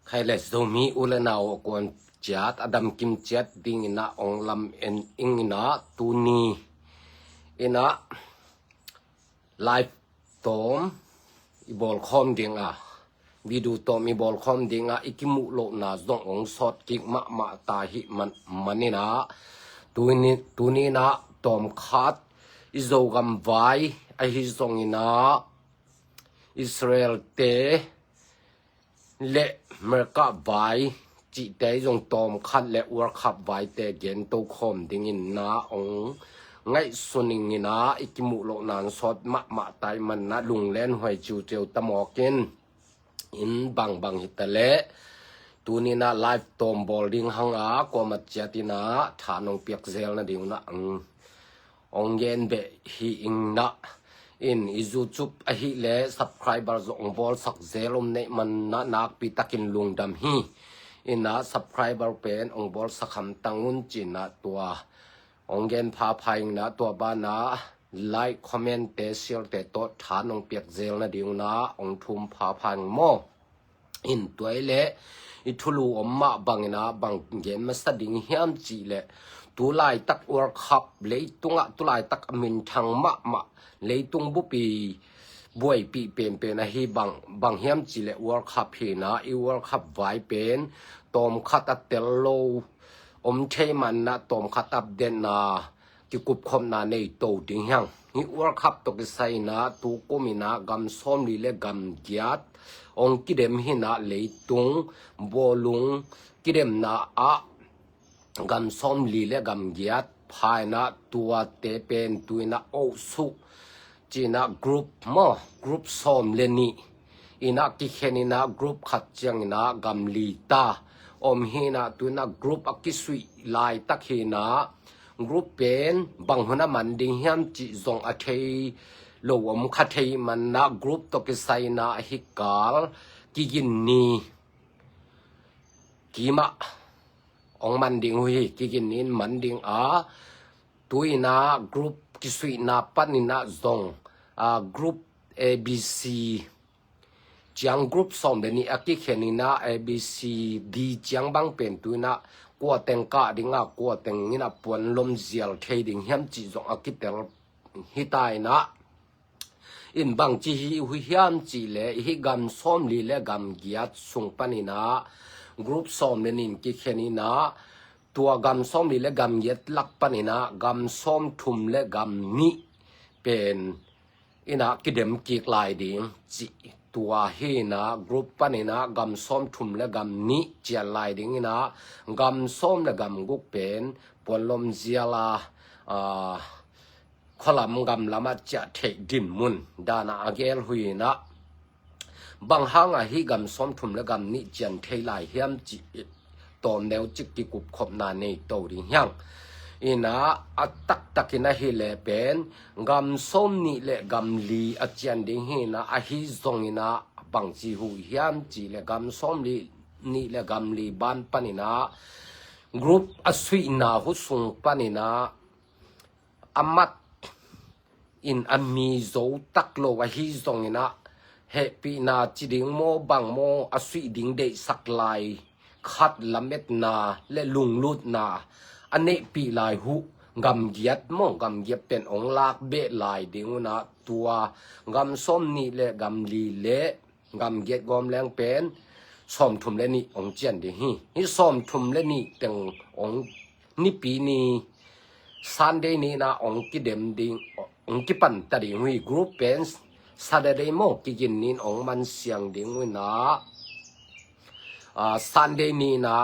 khai le zomi ulana o kon chat adam kim chat ding ina onglam en ingina tuni ina live tom ibol khom dinga vidu tom ibol khom dinga ikimu lo na zong ong sot kik ma ta hi man manina tuni na tom khat izogam vai a hi zong ina Israel te le merka vai chi te jong tom khat le war khap vai te gen to khom ding in na ong ngai suning ina ikimu lo nan sot ma tai man na lung len hoi chu cheu tamokin in bang hitale tuni na live tom boarding hanga ko mat chatina thanong piak zel na ding na ong yen be hi ing na in izuchup a hi le subscriber zong bol sak zelom ne man na nak pi takin lungdam hi ina subscriber pen ong bol sakham tangun china tua ong gen pha phaing na tua ba na like comment te share te to thanong piak zel na ding na ong thum pha phang mo in toile ithulu omma bangina bang gen ma sading hiam chi le tu lai tak world cup leitunga tu lai tak amin thang ma leitung bu pi buai pi pen na hi bang hiam chi le world cup hi na I world cup vai pen tom khat atel lo om thei man na tom khat up den na ki kup khom na nei to ding hang hi world cup to ki sai na tu ko mi na gam som li le gam giat ong ki dem hi na leitung bolung ki dem na a gam som li le gam giat phai na tua te pen tuina o su china group som le ni ina ki khenina group khat chang ina gam li ta om hina tuina group akisui lai tak hina group pen bang hona man ding hiam chi zong a thei lo om kha thei man na group to ki sai na hikal ki gin ni kima ong man ding hui ki gin in man ding a tuina group kisui na panina zong group ABC chiang group som de ni aki khenina ABC D chiang bang pen tuina kwa teng ka dinga kwa teng ina pon lom zial thading hiam chi zong akitel hitai na in bang chi hi hu hiam chi le hi gam som li le gam giat sung panina group som de nin ki khenina tua gam som li le gam yet lak panina gam som thum le gam ni pen ina kidem kik lai ding chi tua he na group panina gam som thum le gam ni chia lai ding ina gam som le gam guk pen polom ziala kholam gam lama cha the din mun dana agel huina bang hanga hi gam som thum le gam ni chen thei lai hiam chi tom neu chik ki kup khop na nei to ri hyang ina atak takina hi le pen gam som ni le gam li achian ding hi na a hi zong ina bang chi hu hiam chi le gam som li ni le gam li ban panina group asui na hu sung panina amat in ami zo tak lo wa hi zong ina happy na chi ding mo bang mo asui ding de sak lai khat lamet na le lung lut na ane pi lai hu gam giat mo gam giat pen ong lak be lai ding na tua gam som ni le gam li le gam giat gom leng pen som thum le ni ong chen de hi som thum le ni teng ong ni pi ni Sunday ni na ong ki dem ding ong ki pan ta ding hui group pen Saturday mo ki gin nin ong man siang ding na Sunday ni na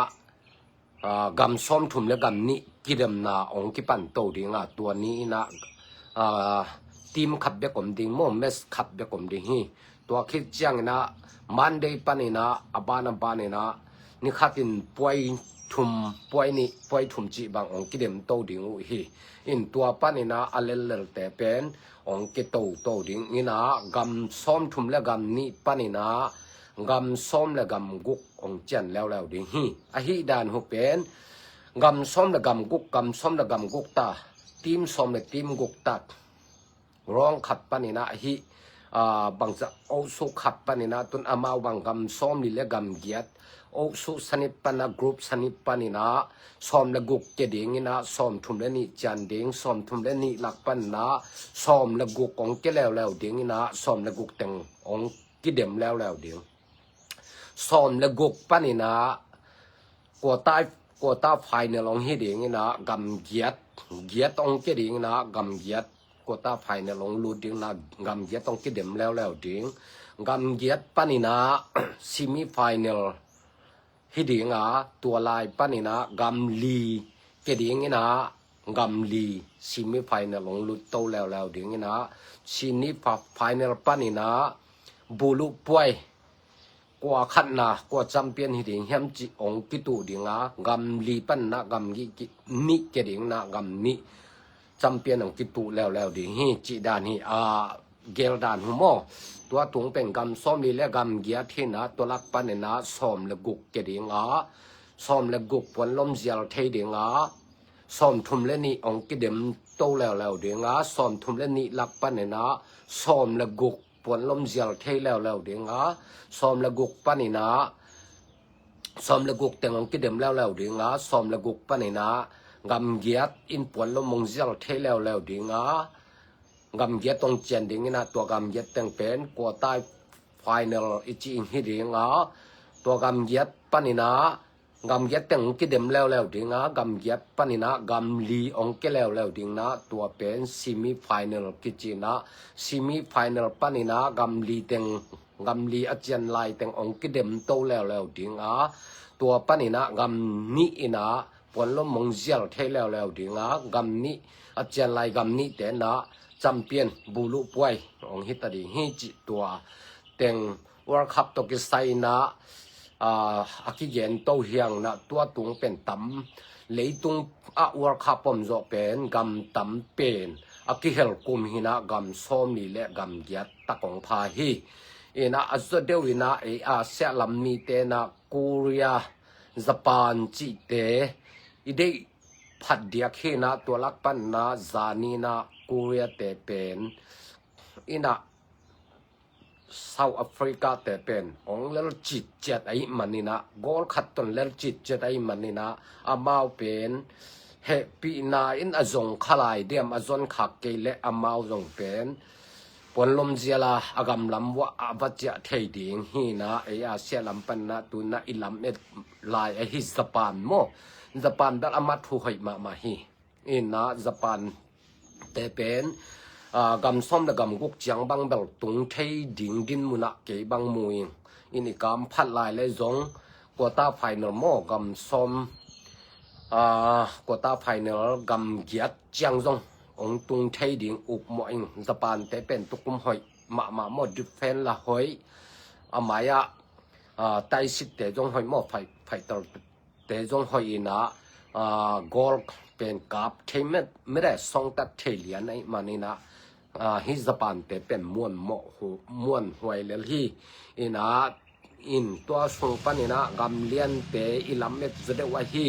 gam som thum le gam ni kidem na ong ki pan to dinga tua ni na team khat be kom ding mo mes khat be kom ding hi tua khit chang na Monday panina abana banina ni khatin poi thum chi bang ong kidem to ding hi in tua panina alel te pen ong ki to ding ina gam som thum le gam ni panina gam som le gam guk ong chen lew ding hi a hi dan hu pen gam som le gam guk ta team som le team guk ta rong khat panina hi บางจะโอสุขับปนินะตุนอามาบางกำซ้อมลิเลกำเกียดโอสุสนิปนะกรุ๊ปสนิปนินะซ้อมละกุกเจดิงนะซ้อมทุมเลนิจันดิงซ้อมทุมเลนิลักปันนะซ้อมละกุกองเกแล้วดิงนะซ้อมละกุกเต็งองกิเดมแล้วดิงซ้อมละกุกปนินะกัวตาไฟเนี่ยลองให้ดิงนะกำเกียดองเจดิงนะกำเกียดกัวตาไฟเนี่ยลองลูดิงนะกำเกียดองกิเดมแล้วดิงกำเกียดปนินะซิมิไฟเนลฮิดิงตัวลายปนินะกัมลีเกดิงนะกัมลีซิมิไฟเนลลงลุดโตแล้วดิงนะซินิไฟเนลปนินะบูลุป่วยกว่าขัดนะกว่าจำเป็นฮิดิงเฮมจิองกิตูดิงกัมลีปันนะกัมกินิเกดิงนะกัมนิจำเป็นองกิตูแล้วดิงฮิจิดานีเกลดานหุโมตัวตุงเป็นกำซ้อมลีและกำเกียร์ที่นะตัวลักปันนะซ้อมละกุกเกดิงซ้อมละกุกปวนลมเจียลเทดิงซ้อมทุมเลนี่องกิเดมโตแล้วดิงซ้อมทุมเลนี่ลักปันนะซ้อมละกุกปวนลมเจียลเทแล้วดิงซ้อมละกุกปันนะซ้อมละกุกแต่งองกิเดมแล้วดิงซ้อมละกุกปันนะกำเกียร์อินปวนลมมงเจียลเทแล้วดิงกำเกียตรงเจนดิงนะตัวกำเกียตังเป็นกัวใต้ไฟนอลอีจิงฮิดิงตัวกำเกียปนินะกำเกียตังกิเดมแล้วดิงกำเกียปนินะกำลีองเกแล้วดิงนะตัวเป็นซิมิไฟนอลกิจินะซิมิไฟนอลปนินะกำลีตังกำลีอาจารย์ไลตังองกิเดมโตแล้วดิงตัวปนินะกำนี้นะปวนลมมงเจียลเทแล้วดิงกำนี้อาจารย์ไลกำนี้แต่นะจำเป็นบูลุป่วยองฮิตาดีฮิจิตัวเต็งวอร์คับตกิไซนะอากิเยนโตเฮียงนะตัวตุงเป็นตำเลยตุงวอร์คับผมจะเป็นกำตำเป็นอากิเฮลกุมหินะกำซ้อมนี่และกำยัดตะกงพาฮีนะอัศเดวินะอาเซียลัมมีเตนะเกาหลีญี่ปุ่นจีเตอีเดพัดเดียกฮีนะตัวลักปันนะจานีนะเกาหลีเตเป็นอินะเซาท์แอฟริกาเตเป็นองเลลจิตเจ็ดไอ้มันนี่นะกอลขัดตนเลลจิตเจ็ดไอ้มันนี่นะอามาเป็นเฮปีนาอินอจงขลายเดียมอจงขักเกลอามาจงเป็นปนลมเจียลาอากำลำว่าอาบัจจะเทดิงฮีนะไอ้อาเซียลำปันนะตุนะอิลำเอ็ดลายไอ้ฮิสปานโมญี่ปุ่นดัลอามัดผู้ให้มาฮีอินะญี่ปุ่นแต่เป็นกำซ้อมและกำกุกจังบังเบลตุงเทดิงดินมุนักเกบังมวยอินี่กำพัดลายเลยจงกัวตาไฟนอลโมกำซ้อมกัวตาไฟนอลกำเกียดจังจงองตุงเทดิงอุบมวยญี่ปุ่นแต่เป็นตุกุมหอยมาหมดดิเฟนละหอยอามายะไตสิแต่จงหอยหมดไฟตลแต่จงหอยนะกอลเป็นกับเทไม่ได้ส่งตัดเทเลียนไอ้มันนี่นะฮิสปานแต่เป็นม้วนหวยเลยที่อินตัวส่งปันนี่นะกำเลียนแต่อิลามิดจะได้ว่าที่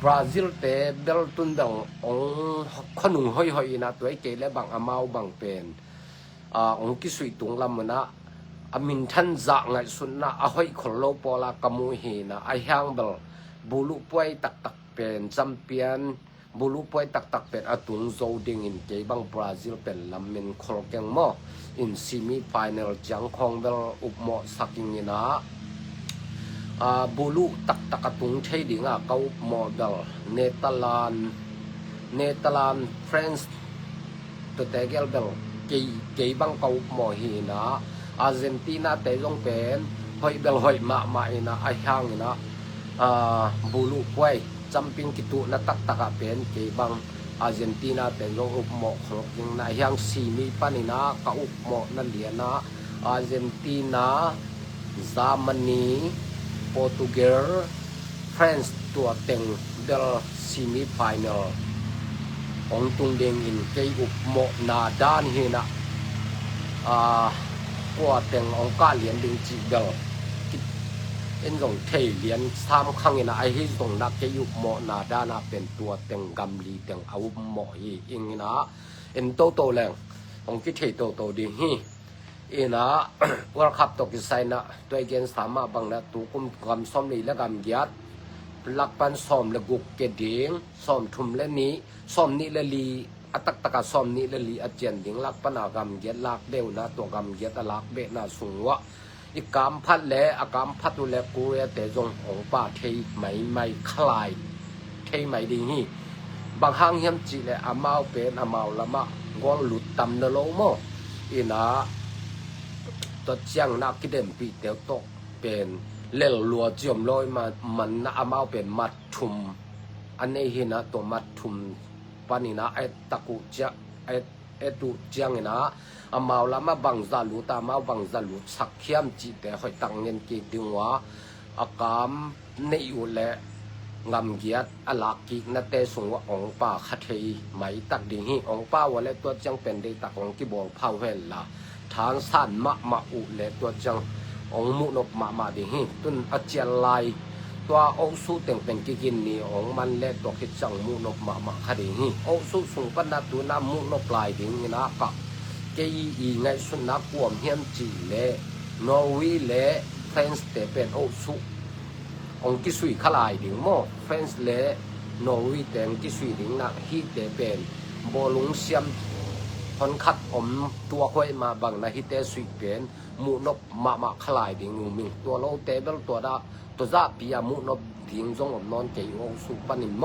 บราซิลแต่เบลตุนดังองขนุนหอยนะตัวไอ้เกลและบางอามาบางเป็นองกิสุยตุงลำนะอามินทันจะไงสุนนะหอยขลโลปอลากามูฮีนะไอฮังเบลบุลุป่วยตักเป็นจำเป็นบุลุป่วยตักเป็นอตุงโจดิงอินเกบังบราซิลเป็นลำมินโคลเกงโมอินซิมิไฟแนลจังคองเบลอุบโมสักิงินะบุลุตักตุงเทดิงเกาโมเบลเนเธอร์แลนด์ฟรานซ์ตัวแต่เกลเบลเกบังเกาโมฮีนะอาร์เจนตินาแต่ลงเป็นหอยเบลหอยมาอินะไอฮังนะบุลุป่วยจำเป็นกิตุนัตักเป็นเกบังอาร์เจนตินาแต่ลงอุบหมอกของยังนายยังซีมีปานินะก็อุบหมอกนั่นเดียนะอาร์เจนตินาเยอรมนีโปรตุเกสฟรานซ์ตัวเต็งเดลซีมีไฟแนลองตุงเดงอินเกอุบหมอกนาดานเฮนะกัวเต็งองกาเลียนดึงจีเดลเอ็นส่งเทเลียนซ้ำครั้งนะไอ้ที่ส่งนักเกยุบหมอนาดานาเป็นตัวเต็งกำลีเต็งเอาหมออีกนะเอ็นโตแรง องกิเทโตโตดิฮีอีนะWorld Cup ตกิไซนะตัวเกนสามารถบังนะตุกุมกำซ้อมนี่และกำยัดลักปันซ้อมและกุกเกดิงซ้อมทุมและนี้ซ้อมนี่และลีอัตักตะกะซ้อมนี่และลีอาเจียนดิงลักปนากำยัดลักเดวนะตัวกำยัดลักเบนะสุงวะอีกำพัดและอากำพัดตุและกูเอแต่จงองป้าเทไม่คลายเทไม่ดิฮีบางห้างเฮียมจีและอามาเป็นอามาละมะกอลหลุดตำนโลโมอีนะตัวเจียงนักกิเดมปีเตียวตกเป็นเล่ลัวเจียมลอยมามันนะอามาเป็นมัดทุมอันนี้เห็นนะตัวมัดทุมปานี่นะไอตะกุเจียไอตุเจียงนะอามาละมาบังซาลูตามาบังซาลูสักเขียมจีแต่ค่อยตั้งเงินกีดึงว่าอากามในอยู่และงำเกียดอลากิกนะแต่สงว่าองป้าคัดเฮไหมตักดิ่งฮีองป้าว่าและตัวจังเป็นได้ตักองที่บอกเผาเวลาทางสั้นมาอุและตัวจังองมุนกมาดิ่งฮีตุนอาเจียนลายตัวองสู้แต่งเป็นกินนี่องมันและตัวคิดจังมุนกมาคัดดิ่งฮีองสู้สูงปนัดตัวน้ำมุนกปลายดิ่งนะกะเกยีไงสุนัขกวมเฮียมจีและนอร์วีและเฟรนส์แต่เป็นองสู้องกิสุยขลายดิ่งโมเฟนส์และนอร์วีแต่งกิสุยดิ่งนักฮิตแต่เป็นบอลุงเซียมคนคัดตัวค่อยมาบังนะฮิตแต่สุยเป็นมุนกมาขลายดิ่งนูมิงตัวโลเตเบลตัวดาตัวซาปียมุนกดิ่งจงนอนเกยองสุปนิมโม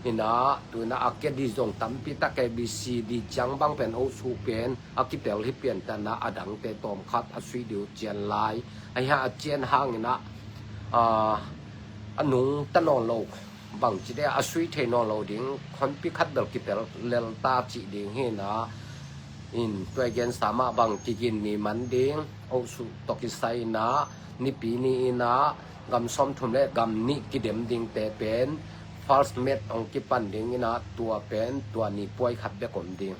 อินะตัวน่ะอักเกดิจงตัมปิตะเกบิซีดีจังบังเป็นองสุเป็นอักกิเปลฮิเปียนแต่นะอดังเตตอมคัดอสุยเดียวเจียนลายไอ้ฮะเจียนห่างนะอันนุงตะนอนโลบางจิได้อาศัยเทนอนโลดิ่งคนพิคัดเดลกิเปลเลลตาจิดิ่งเฮนะอินตัวเกนสามารถบางกินนี่มันดิ่งเอาสุตกิไซนะนิปีนี่นะกำซ้อมทุมและกำนี่กิเดมดิ่งแต่เป็นฟาสเมดองกิปันดิ่งนะตัวเป็นตัวนี้ป่วยขับเบกอมดิ่ง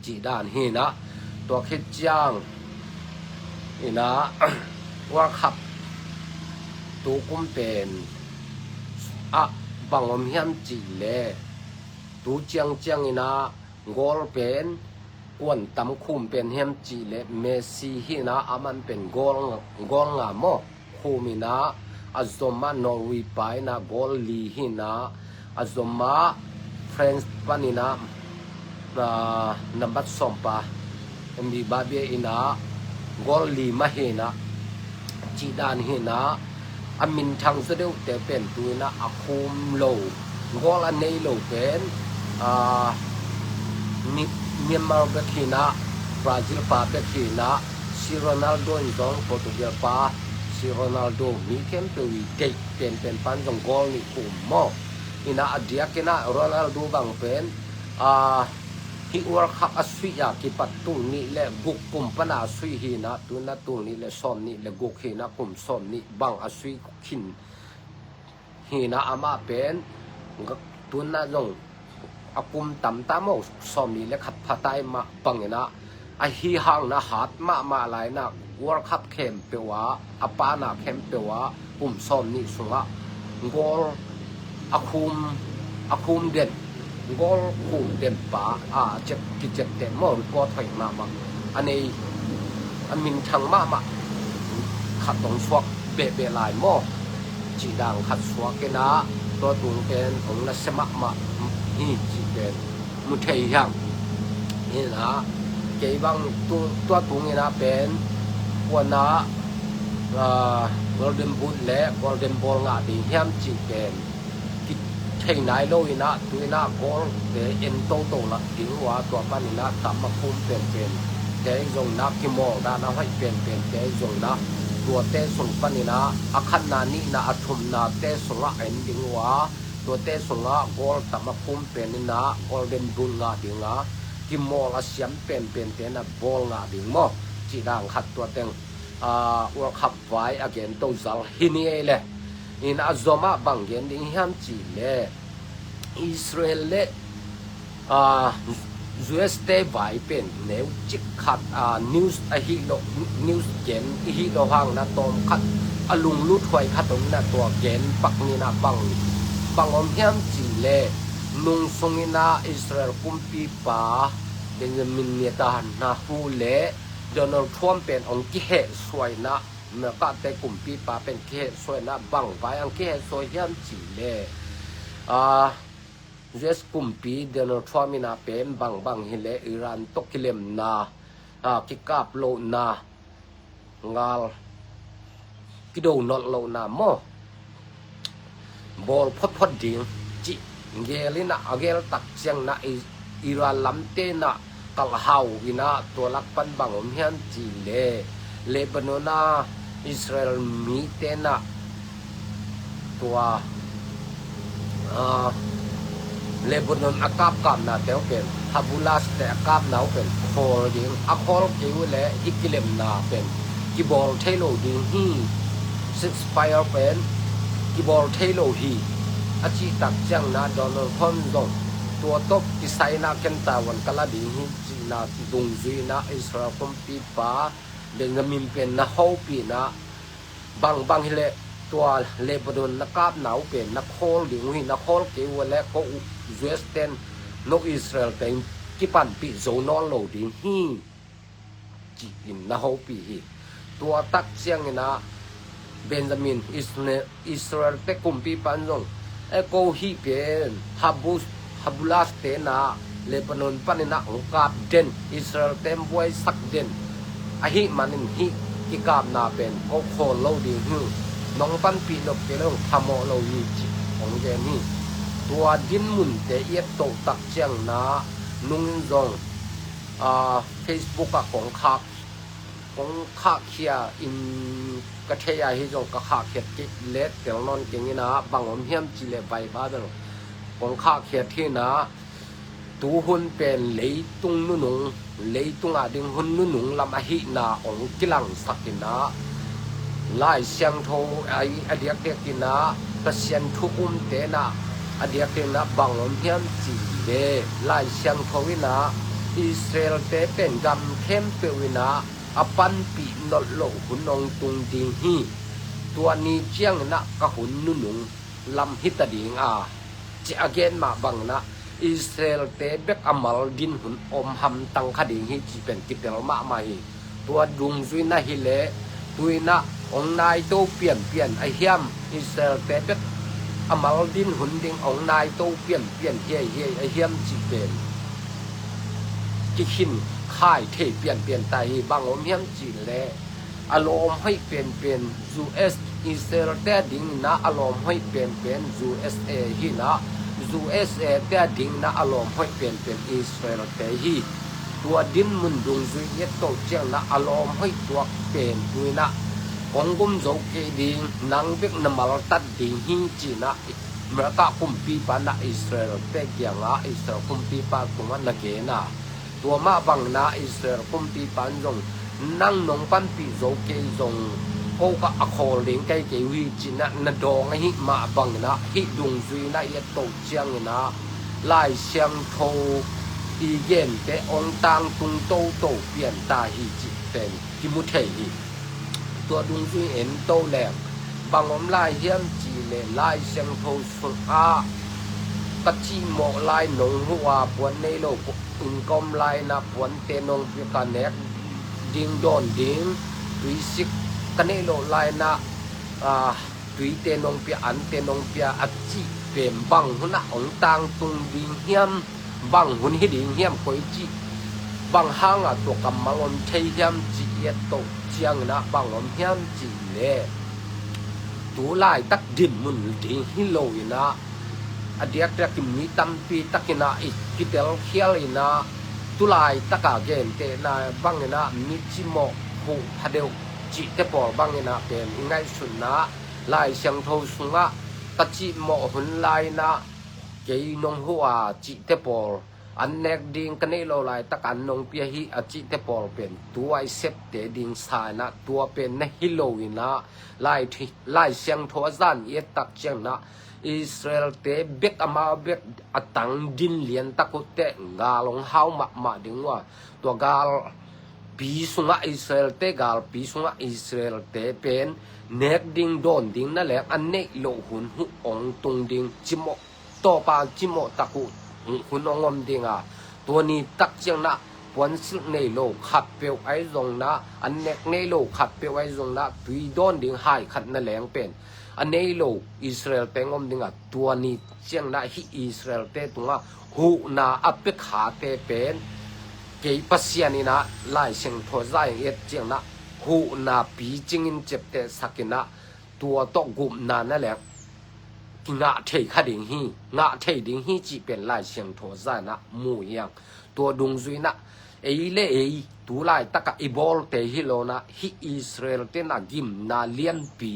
จีด้านเฮนะตัวคิดจ้างอินะว่าขับตัวกุมเป็นบางอมเฮียมจีเลตัวเจียงนะกอลเป็นกวนตำคุมเป็นเฮียมจีเลเมซี่ฮีนะมันเป็นกอลงามอคูมินะอาซอมานอร์วีไปนะกอลลีฮีนะอาซอมาเฟรนส์ปานินะนับบัตสอมปามีบาเบียอินะกอลลีมาเฮนะจีดานเฮนะอามินทางเสด็จแต่เป็นตัวนะอาคุมโลกอลอันนี้โลเป็นเมียนมาเบคีนะบราซิลปาเบคีนะซิโรนัลโดอินดองโปรตุเกสปาซิโรนัลโดมีเข้มตัววิเกตเป็นปันจงกอลนี่คุมมออินะอดียกินะโรนัลโดบางเป็นฮิวอร์คับอสุยากิปัตตุนี่และกุกปุ่มปนาสุยฮีนะตุนะตุนี่และซ้อมนี่และกุกฮีนะปุ่มซ้อมนี่บางอสุยขินฮีนะอามาเป็นตุนะจงอาปุ่มตำตามอซ้อมนี่และขัดพัดไตมาบังนะไอฮีหางนะหัดมาหลายนะวอร์คับเข้มเปวะอาปานะเข้มเปวะปุ่มซ้อมนี่สุงะกอลอาคุมเด่นกอลคูเดมปาเจ็บกิเจ็บแต่มอก็ถอยมาอันนี้อันมินทางมาขัดตรงสวกเบลายมอจีดังขัดสวกกันนะตัวตุงเป็นของนัสมะมานี่จีเป็นมุทัยยังนี่นะเกี่ยบังตัวตุงนี่นะเป็นวันนะgolden boot และ golden ball งาดีเฮียมจีเป็นเท่งไหนโลยนะตัวน่ากอลเดเอ็นโตละถึงว่าตัวปานินะตับมาคุมเป็นแต่ยงนักที่มองด้านให้เป็นแต่ยงนะตัวเตสุนปานินะอาคันนานี่นะอัทุมนาเตสุระเอ็นถึงว่าตัวเตสุระกอลตับมาคุมเป็นนี่นะกอลเดนบุลงาถึงนะที่มองอาเซียมเป็นแต่นะบอลงาถึงมอจีดังขัดตัวเต็งวัวขับไว้อาเกนโตซัลฮินีเอเลอินอาซอมาบังเกนดิ่งฮัมจีเลอิสราเอลUS เตไว้เป็นแนวจิกขัดนิวส์ฮิโลนิวส์เกนฮิโลหังนะตอมขัดอลุงลุดไว้ขัดตรงนะตัวเกนปักนี่นะบังอมฮัมจีเลนุงสงินะอิสราเอลกุมปีปา เป็นจะมินเนตานาฮูเลโดนัลด์ทรัมป์เป็นองค์กิเหสวยนะเมื่อก็แต่กลุ่มปีปาเป็นกิเหสวยนะบังไว้องค์กิเหสวยยามจีเลUS กลุ่มปีโดนัลด์ทรัมป์นะเป็นบังฮิเลอิหร่านตกกิเลมนากิกาบโลนางาลกิโดนอลโลนาโมบอลพดดิงจิเกลินะเกลตักเจียงนะอิหร่านลำเตนะกัลฮาววินะตัวลักปันบังอมเฮียนจีเลบานอนนะอิสราเอลมีเตนะตัวเลบานอนอากาบกามนะเตวเป็นฮับูลัสแต่อากาบนะเป็นโคลดิงอโคลเกวเลฮิกิเลมนาเป็นกิบอลเทโลดิงฮีซิกสไฟร์เป็นกิบอลเทโลฮีอาชีตักเจียงนะโดนัลด์ทรัมป์ส่งตัวตบกิไซนาเคนตาวันกะลาดิงฮีจีนาดุงซุยนะอิสราเอลคมปีปาเบนจามินเป็นนะฮาวปีนะบังฮิเลตัวเลบานอนนักกาบหนาวเป็นนักโคลดิงฮีนักโคลเกวเลก็เวสเทนนกอิสราเอลเป็นกิปันปีโซนอลโลดิงฮีจีอินนะฮาวปีฮีตัวตักเจียงนะเบนจามินอิสราเอลแต่กลุ่มปีปันส่งโกฮีเป็นฮับูลัสเตนะเลบานอนปันนะองกาบเดนอิสราเอลเต็มบวยสักเดนอหิมันฮิกิกาบนาเป็นโอโคโลดิงฮีน้องปันปีนกเกลงทำโมโลยีจิของเจนี่ตัวดินมุนเตเอียตตักเจียงนะนุ่งจงFacebook ของข้าเคียอินกะเทียฮิจงกะข้าเคียกิเลตเตียงนอนเก่งนี่นะบางอมเฮียมจิเลไว้บาดลของข้าเคียที่นะตูหุนเป็นเลยตุงนุ่งเลยตุงอาดิงหุนนุ่งลำอหินาองกิลังสักกินะลายเสียงโทอเดียกเด็กกินะประเสียนทุกุมเตนะอเดียกนะบางอมเฮียมจิเลลายเสียงโทวินะอิสราเอลเตเป็นกำเข้มเปวินะอปันปีนอลโลหุนองตุงดิงฮีตัวนี้เจียงนะกะหุนนุ่งลำฮิตดิงจะอเกนมาบังนะอิสราเอลเตเบกอมัลดินหุนอมหำตังคดิงฮีจีเป็นกิเตลมามาฮีตัวดุงซุยนะฮิเลตุยนะองนายโตเปลี่ยนไอเฮียมอิสราเอลเตเบกอมัลดินหุนดิงองนายโตเปลี่ยนเฮียไอเฮียมจีเป็นกิขินค่ายเทเปลี่ยนไตบางอมเฮียมจีเลอารมณ์ให้เปลี่ยน US อิสราเอลแต่ดิ่งนะอารมณ์ให้เปลี่ยน USA ฮีนะ USA แต่ดิ่งนะอารมณ์ให้เปลี่ยนอิสราเอลแต่ฮีตัวดินมุนดุงซุยเยตโตเจียงนะอารมณ์ให้ตัวเป็นด้วยนะกงกุมโจเกดิ่งนางเบกนมาลตัดดิ่งฮีจีนะเมื่อกะคุมปีปานะอิสราเอลแต่เกียงนะอิสราเอลคุมปีปากุมันนะเกนะตัวมาบังนาอิสราเอลคุมปีปันจงนั่งนงปันปีโจเกจงโอกะอโคลิงไกเกวีจินะนดองหิมาบังนะหิดุงซุยนะเยโตเจียงนะลายเสียงโทอีเย็นแต่องตังตุงโตเปลี่ยนตาหิจิเป็นกิมุเทหิตัวดุงซุยเห็นโตแหลกบางอมลายเฮียมจีเลลายเสียงโทสุกะจิโมลายนงหัวปวนในโลกอึงกอมลายนะปวนเตนงพิกาเนกดิงโดนดิงดุยสิกกันเนโลลายนะดุยเตนงเปียอันเตนงเปียอัจจิเป็นบังหุนะองตังตุงดิงเฮียมบังหุนฮิดิงเฮียมคอยจิบังหางตัวกำมลอนเทเฮียมจิเอโตเจียงนะบังอมเฮียมจิเลตัวลายตักดินมุนดิงฮิโลยนะอเดียกกิมีตัมปีตักนะอิกิเตลเคียลนะตุลายตะกาเกนเตนะบังนะมิจิโมหูฮะเดวจิเตปอบังนะเป็นไงสุนนะลายเสียงโทสุงะตะจิโมหุนลายนะเกยนงหัวจิเตปออันเนกดิงกันเนโลลายตะกันนงเปียฮีอจิเตปอเป็นตัวไอเซปเตดิงสายนะตัวเป็นนะฮิโลวินะลายเสียงโทซันเอตักเจียงนะอิสราเอลเตเบกอามาเบกอตังดินเลียนตะกุเตกาลงเฮามาดิงว่าตัวกาลปีสุงะอิสราเอลเตกาลปีสุงะอิสราเอลเตเป็นเนกดิงโดนดิงนั่นแหละอันเนโลหุนหุองตุงดิงจิโมโตปาจิโมตะกุหุนองอมดิงตัวนี้ตักเจียงนะ ปวนซึกในโลขับเปียวไอซงนะอันเนกในโลขับเปียวไอซงนะตุยดอนดิงหายขัดนั่นแหลงเป็นอันในโลอิสราเอลเป็นดิงตัวนี้เจียงนะฮิอิสราเอลเตตุงหูนาอัปเปขาเตเป็นเกี่ยปัสยานีนะไล่เสียงโทรใจเอ็ดเจียงนะหูนาปีจิงอินเจ็บเตสักินะตัวตกกุมนานนั่นแหละงะเทคดิงฮีงะเทดิงฮีจีเป็นไล่เสียงโทรใจนะมูยังตัวดุงซุยนะเอเลเอตูไล่ตะกะอีบอลเตฮิโลนะฮิอิสราเอลเตนะกิมนาเลียนปี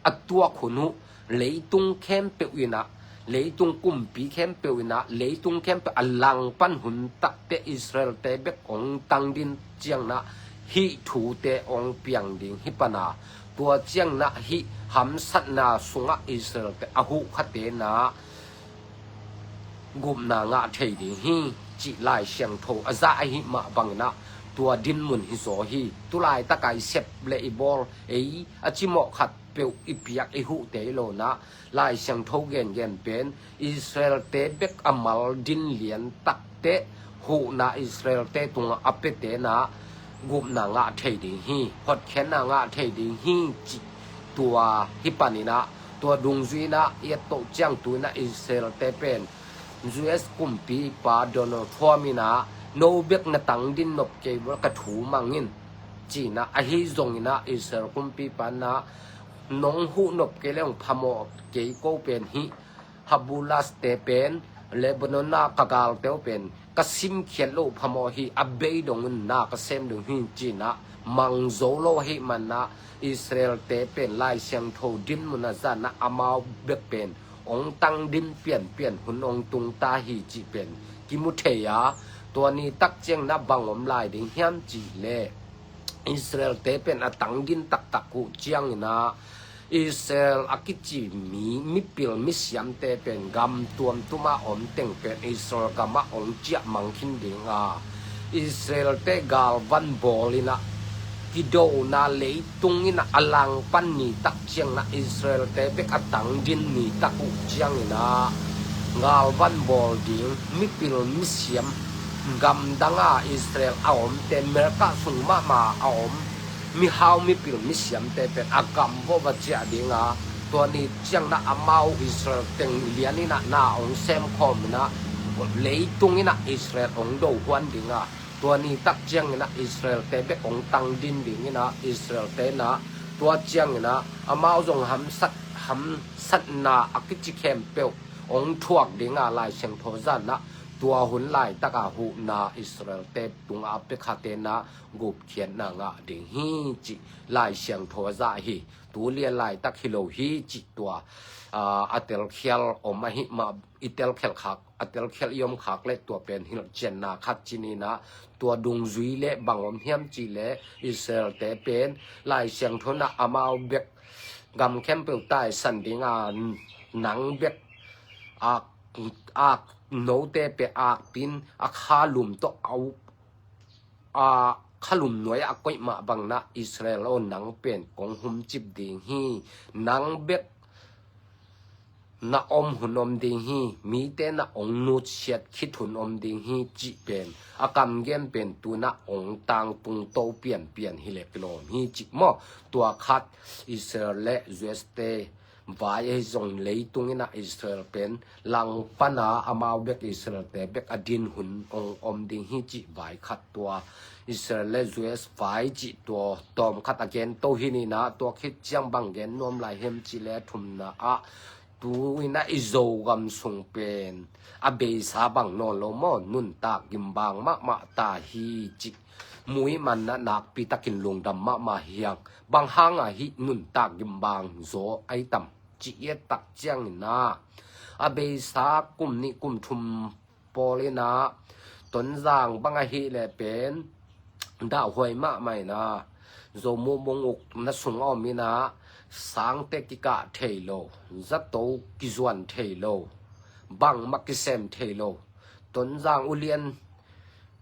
อัตัวคนหูเลยตุงเข้มเปียวนะเลยตุงกุมปีเข้มเปียวนะเลยตุงเข้มเปียวอลังปันหุนตักเตอิสราเอลเตเบกองตังดินเจียงนะฮิถูเตองเปียงดิงฮิปนาตัวเจียงนะฮิหำสัตนาสุงะอิสราเอลเตอหุคเตนะกุมนางะเทดิงฮิจิไลเชียงโทอาซาฮิมาบังนะตัวดินมุนฮิโซฮีตุลายตะไกเซบเลอีบอลเออจิโมขัดเปียวอิปิยักอิหุเตโลนะลายเชียงโทเกนเกนเป็นอิสราเอลเตเบกอมัลดินเลียนตักเตหูนาอิสราเอลเตตุงอัปเปเตนะกุมนางะเทดิงฮีฮอดแคนนางะเทดิงฮีจิตัวฮิปานินะตัวดุงซุยนะเอโตจังตุนะอิสราเอลเตเป็นUS กุมปีปาโดนทอมินะโนเบกนะตังดินนบเกวกะถูมังงินจีนะอะฮิซงนะอิสราเอลกุมปีปานะนงหูนบเกเลงพะโมเกโกเป็นฮิฮับูลัสเตเป็นเลบานอนนากะกาลเตวเป็นกะซิมเขียนโลพะโมฮิอับเบยดงนากะเซมดงฮิจีนะมังโซโลฮิมันนะอิสราเอลเตเป็นลายเสียงโทดินมุนะซานะอะมาเบกเป็นองตังดินเปลี่ยนหุนองตุงตาฮีจีเป็นกิมุเทียตัวนี้ตักเจียงนับบังอมลายดิงเฮียมจีเลอิสราเอลเตเป็นอตังดินตักกุเจียงนะอิสราเอลอากิจีมีปิลมิสยามเตเป็นกำตัวตุมาอมเต็งเป็นอิสราเอลกำมาองเจียมังคินดิงอิสราเอลเตกาลวันบอลินะกิโดนาเลยตุงอินะอลังปันนี่ตักเจียงนะอิสราเอลเตเป็นอตังดินนี่ตักกุเจียงนะกาลวันบอลดิงมีปิลมิสยามกำดังอิสราเอลเอาอมเตเมริกาสุงมาเอาอมมีฮาวมีปิลมิสยามเตเป็นอากำบ่ว่าจะดิงตัวนี้เจียงนะอามาอิสราเอลเต็งเลียนี่นะนาองเซมคอมนะเลยตุงอินะอิสราเอลองโดฮวนดิงตัวนี้ตักเจียงนะอิสราเอลเตเบกองตังดินดิงนะอิสราเอลเตนะตัวเจียงนะอามาจงหำสัตนาอักจิเคมเปลองทวกดิงลายเชียงโทซันนะตัวหุ่นลายตะกาหูนาอิสราเอลเตตุงอาเปคาเตนะกุบเขียนนางดิงฮีจิลายเชียงโทซาฮีตูเลียนลายตักฮิโลฮีจิตัวอัตเตลเคียลอมหิมาอิเตลเคียลขักอัตเตลเคียลยมขักเล็กตัวเป็นฮิลเจนนาคัดจินีนะตัวดุงซุยเละบังอมเฮียมจีเละอิสราเอลเตเป็นลายเชียงโทนะอามาเบกกำเข้มเปลใต้สันดิงหนังเบกอโนเตเปอาปินคาลุมตเอาขลุมหน่วยก้อยมาบังนะอิสราเอลหนังเป็นของหุมจิบดิงฮีหนังเบกนะอมหุนอมดิงฮีมีเตนะองนุดเชียดคิดหุนอมดิงฮีจิเป็นอากำเกมเป็นตัวนะองตังตุงโตเปลี่ยนฮิเลกโลมฮีจิมอตัวคัดอิสราเอลและยูเอสเตวายให้ส่งเลยตุงอินะอิสราเอลเป็นหลังปนาอามาเบกอิสราเอลแต่เบกอดินหุนองอมดิงฮีจิวายคัดตัวอิสราเอลและยูเอสวายจิตัวตอมคัดอเกนโตฮินีนะตัวคิดเจียงบังเกนนวมลายเฮมจิเลทุมนะตูอินะอิโซกำส่งเป็นอเบสาบังนอนโลมอนุนตากิมบางมะตาฮีจิมุยมันนะนักปีตะกินลงดำมาเฮียงบางห้างฮินุนตากิมบางโซไอตัมจิเอตักเจียงนะอเบสากุมนิกุมทุมโปเลนะตนจางบางฮิเลเป็นดาวหวยมะไม่นะโซมุมงกนัสุงอมินะสังเตกิกะเทโลจัตโตกิจวันเทโลบังมักกิเซมเทโลตนจางอุเลียน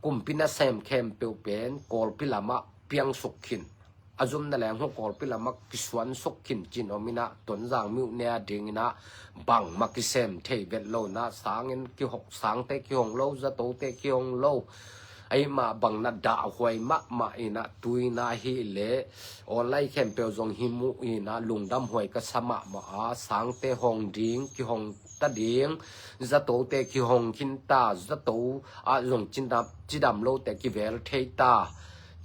กุมพินาเซมเคมเปียวเป็นกอลพิลามะเปียงสุขินอาจุมนั่นแหละหัวกอลพิลามะกิจวันสุขินจินอมินะตนจางมิวเนียดิงนะบังมักกิเซมเทเวลโลนะสังเงินกิหกสังเตกิหงโลจัตโตเตกิหงโล ไอ้มาบังนัดด่าหวยมาอินะตุยนาฮิเลออนไลน์เข้มเปียวจงหิมุอินะลุงดำหวยก็สมะมาสังเตหงดิงกิหงตะดิงจะโตเตกิหงขินตาจะโตจงจิดำโลเตกิเวลเทตา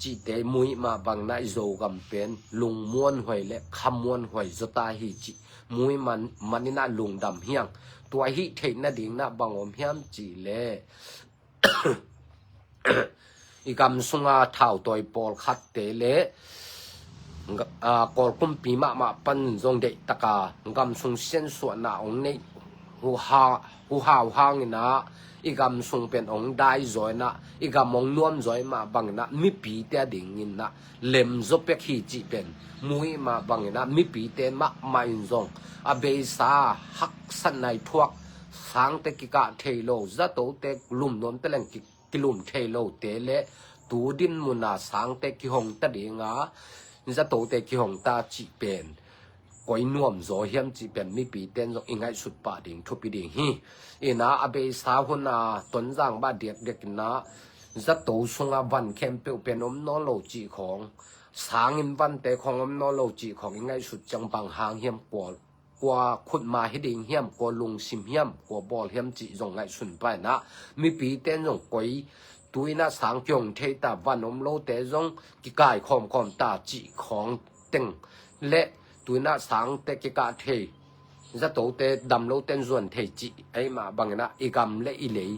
จีเตมุยมาบังนัดโจกำเป็นลุงม้วนหวยและคำม้วนหวยจะตาฮิจิมุยมันนี่นะลุงดำเฮียงตัวฮิเทนนะดิงนะบังอมเฮียมจีเลอีกำสุงาเท่าตัวปอลคัดเตเลกอลกุมปีมาปันจงเดตกากำสุงเส้นส่วนน่ะองนี้หูฮางนะอีกำสุงเป็นองได้จอยนะอีกำมองนวมจอยมาบังนะมีปีเตดิ่งนะเล็มจบเป็กฮีจีเป็นมุยมาบังนะมีปีเตมาไม่จงอเบซาฮักสันในพวกสังเตกิกาเทโลจะโตเตลุมนวมเตลังกิลุมเทโลเตเลตูดินมุนาสังเตกิหงตะดิงาจะโตเตกิหงตาจีเป็นก้อยนวมโจเฮียมจีเป็นมีปีเต้นจงอิงไงสุดป่าดิ่งทุบดิ่งฮีอินาอเบสาหุนาต้นจางบ้าเด็กนะจะโตสุงาวันเข้มเปียวเป็นอมนอโลจีของสังอินวันเตของอมนอโลจีของอิงไงสุดจังบังหางเฮียมกว่าขุดมาให้ดิ่งเฮียมกว่าลุงซิมเฮียมกว่าบอลเฮียมจีจงไงสุดไปนะมีปีเต้นจงก้อยตุยน่าสังเกตเทตาวันอมโลเตจงกิกายคอมตาจีของเต็งและตุยน่าสังเตกิกาเทจะโตเตดำโลเต็นส่วนเทจีไอมาบังนะอีกำและอีเหลย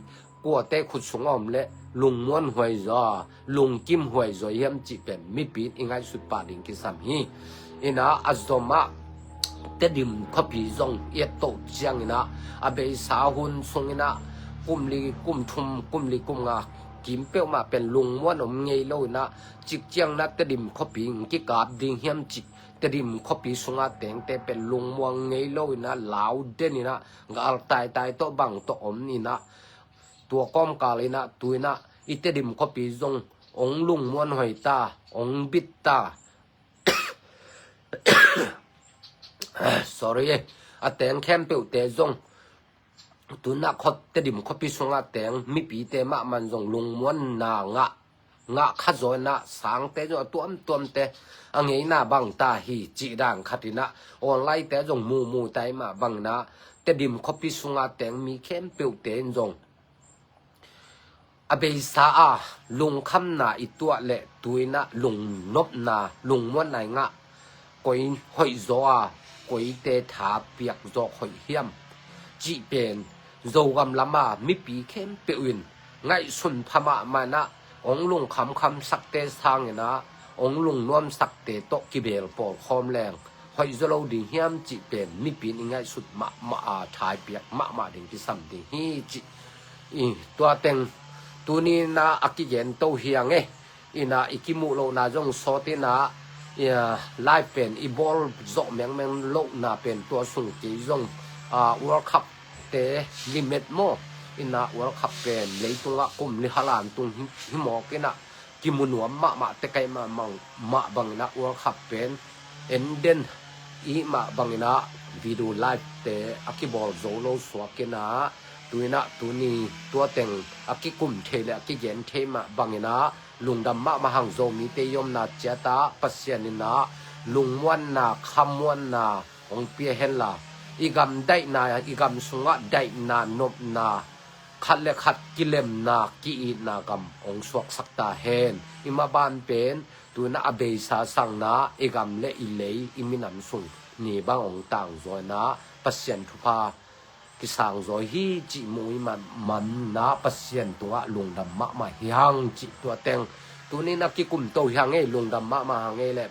กัวเตขุดสงอมและลุงม้วนหวยจอลุงกิมหวยจอเยี่ยมจีเป็นมีปีอิงไงสุดป่าดิ่งกิสามฮีอินะอัจมาเตดิมขบีจงเอตโตเจียงอินะอาเบสาหุนสงอินะกุมลีกุมทุมกุมลีกุมงากิมเปียวมาเป็นลุงม้วนอมเงยโลนะจิกเจียงนะเตดิมขบีกิกาบดิ่งเฮียมจีเตดิมขบีสงาเต็งเตเป็นลุงม้วนเงยโลนะลาวเดนินะกาลตายโตบังโตอมนี่นะตัวก้อมกาเลยนะตัวนะอิเตดิมขบีจงองลุงม้วนหอยตาองบิดตาsorry อาแตงแคมเปิลเตจงตุนักขดเตดิมขบิสงาแตงมีปีเตมามันจงลุงม้วนนางะขจอยนะสังเตจงตัวเตอังเงยนาบังตาฮีจีดังขัดินะออนไลน์เตจงมูไตมาบังนะเตดิมขบิสงาแตงมีแคมเปิลเตจงอเบสาลุงคำนาอีตัวเละตุยนะลุงนบนาลุงม้วนไหนงะก้อยหอยโซก้อยเตถาเปียกโซหอยเฮียมจีเป็นโซกำละมามีปีเข้มเปอื่นไงสุนพม่ามานะองลุงคำสักเตสางนะองลุงนวมสักเตโตกิเบลปอคอมแรงหอยโซโลดิเฮียมจีเป็นมีปีนไงสุดมาทายเปียกมาดิ่งที่ซ้ำดิ่งฮีจีตัวเต็งตัวนี้นะอักเย็นโตเฮียงอินะอิกิมุโลนาจงโซตินะไล่เป็นอีบอลจอมแมงโลนาเป็นตัวสุงจีจงWorld Cup เตลิมิตโมอินะ World Cup เป็นเลยตัวกุมลิฮาลานตุงหิมอกินะกิมุนวมมาเตไกมาบังนะ World Cup เป็นเอ็นเดนอีมาบังนะวิดีโอไลฟ์เตอักบอลโซโลสวกินะตัวนะตัวนี้ตัวเต็งอักกุมเทเลอักเย็นเทมาบังนะลุงดำมาหังโซมีเตยมนาเจตาปัสยานินะลุงวันนาคำวันนาองเปียเฮนลาอีกำได้นาอีกำสุงะได้นานบนาขัดและขัดกิเลมนากีนากำองสวกสักตาเฮนอิมาบานเป็นตัวนาอเบสาสังนาอีกำและอิเลอิมินันสุงนี่บางองต่างจอยนะปัสยันทุพากิสังจอยฮีจิมุยมันนาปัสยันตัวลุงดำมาหังจิตัวเต็งตัวนี้นักกิกุมโตหังเอลุงดำมาหังเอแหละ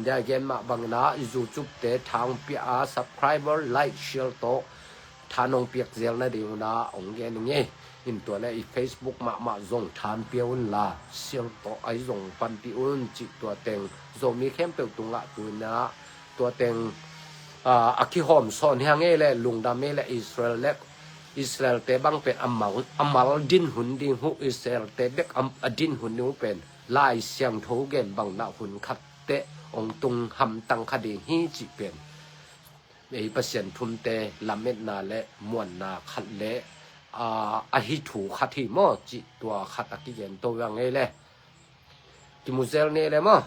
ได้เกมมาบังนะยูทูบเตะทางเปียsubscriber like share โตทานองเปียกเจียงนะเดียวนะองเกนงี้ตัวในFacebook มาจงทานเปียวละเชียงโตไอจงปันปิอุนจิตัวเต็งจงมีเข้มเปียวตุงละตัวนะตัวเต็งอักขิหอมสอนหังเอแหละลุงดำเอแหละอิสราเอลเตบังเป็นอัมมาลดินหุ่นดิหุอิสราเอลเตเบกดินหุ่นนิวเป็นลายเสียงโถเกนบังนาหุ่นขัดเตองตุงหำตังคดีฮีจิเป็นไอ้ประเสียนทุมเตลาเม็ดนาและมวนนาขัดเละ a hi thu khat hi mo chi tua khat akigen to yang nge le ki mu zel ne le mo